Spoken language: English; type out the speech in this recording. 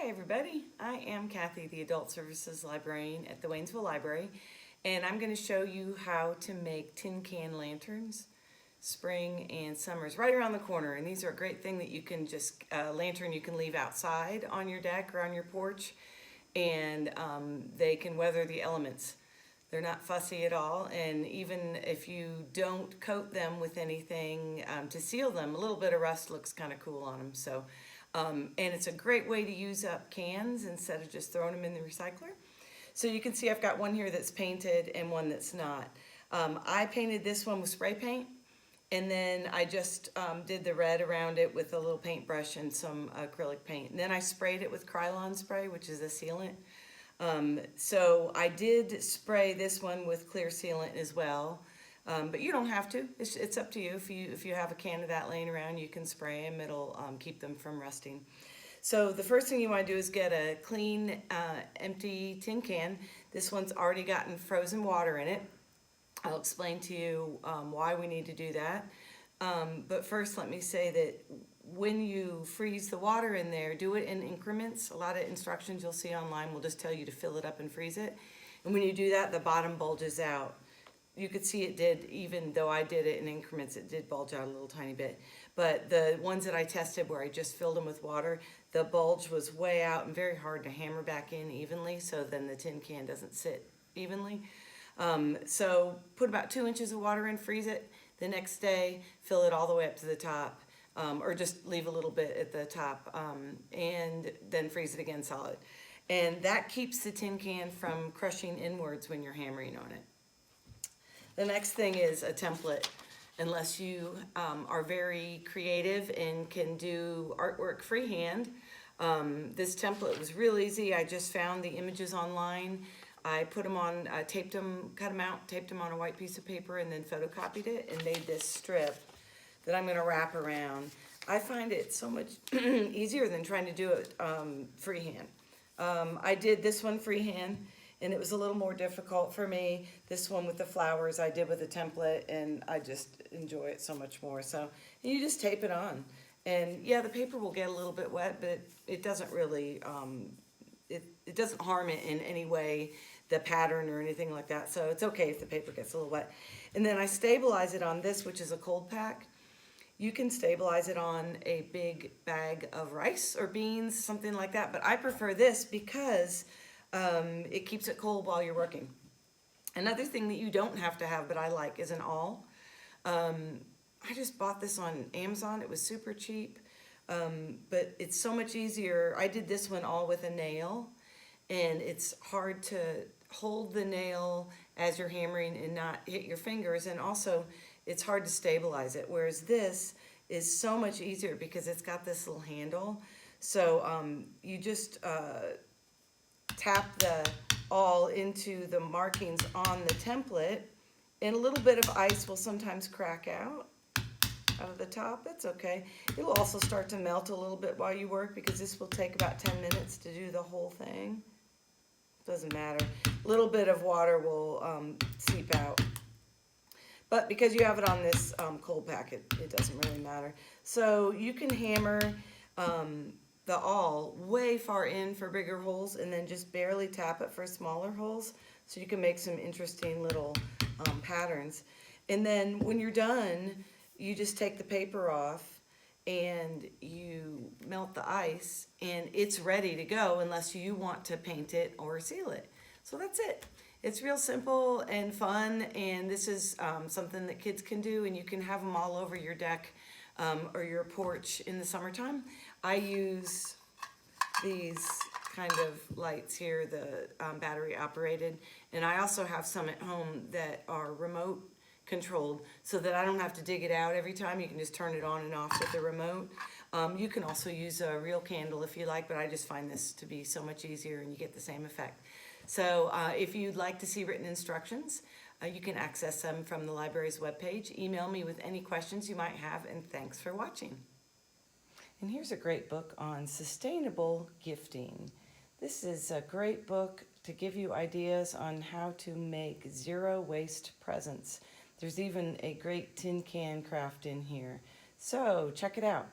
Hi everybody, I am Kathy, the Adult Services Librarian at the Waynesville Library, and I'm going to show you how to make tin can lanterns. Spring and summer is right around the corner, and these are a great thing that you can just, lantern you can leave outside on your deck or on your porch, and they can weather the elements. They're not fussy at all, and even if you don't coat them with anything to seal them, a little bit of rust looks kind of cool on them. And it's a great way to use up cans instead of just throwing them in the recycler. So you can see I've got one here that's painted and one that's not. I painted this one with spray paint, and then I just did the red around it with a little paintbrush and some acrylic paint. And then I sprayed it with Krylon spray, which is a sealant. So I did spray this one with clear sealant as well. But you don't have to. It's up to you. If you have a can of that laying around, you can spray them. It'll keep them from rusting. So the first thing you want to do is get a clean, empty tin can. This one's already gotten frozen water in it. I'll explain to you why we need to do that. But first, let me say that when you freeze the water in there, do it in increments. A lot of instructions you'll see online will just tell you to fill it up and freeze it. And when you do that, the bottom bulges out. You could see it did, even though I did it in increments, it did bulge out a little tiny bit. But the ones that I tested where I just filled them with water, the bulge was way out and very hard to hammer back in evenly, so then the tin can doesn't sit evenly. So put about 2 inches of water in, freeze it. The next day, fill it all the way up to the top, or just leave a little bit at the top, and then freeze it again solid. And that keeps the tin can from crushing inwards when you're hammering on it. The next thing is a template. Unless you are very creative and can do artwork freehand, this template was real easy. I just found the images online. I put them on, taped them, cut them out, taped them on a white piece of paper, and then photocopied it and made this strip that I'm going to wrap around. I find it so much easier than trying to do it freehand. I did this one freehand, and it was a little more difficult for me. This one with the flowers I did with a template, and I just enjoy it so much more. So you just tape it on. And yeah, the paper will get a little bit wet, but it doesn't really, it doesn't harm it in any way, the pattern or anything like that. So it's okay if the paper gets a little wet. And then I stabilize it on this, which is a cold pack. You can stabilize it on a big bag of rice or beans, something like that. But I prefer this because it keeps it cold while you're working. Another thing that you don't have to have, but I like, is an awl. I just bought this on Amazon. It was super cheap, but it's so much easier. I did this one all with a nail, and it's hard to hold the nail as you're hammering and not hit your fingers, and also it's hard to stabilize it, whereas this is so much easier because it's got this little handle. So you just tap the awl into the markings on the template, and a little bit of ice will sometimes crack out of the top. That's okay. It will also start to melt a little bit while you work because this will take about 10 minutes to do the whole thing. Doesn't matter. A little bit of water will seep out. But because you have it on this cold pack, it doesn't really matter. So you can hammer the awl way far in for bigger holes, and then just barely tap it for smaller holes, so you can make some interesting little patterns. And then when you're done, you just take the paper off and you melt the ice, and it's ready to go unless you want to paint it or seal it. So that's it. It's real simple and fun, and this is something that kids can do, and you can have them all over your deck or your porch in the summertime. I use these kind of lights here, the battery operated, and I also have some at home that are remote controlled so that I don't have to dig it out every time. You can just turn it on and off with the remote. You can also use a real candle if you like, but I just find this to be so much easier and you get the same effect. So if you'd like to see written instructions, you can access them from the library's webpage. Email me with any questions you might have, and thanks for watching. And here's a great book on sustainable gifting. This is a great book to give you ideas on how to make zero waste presents. There's even a great tin can craft in here. So check it out.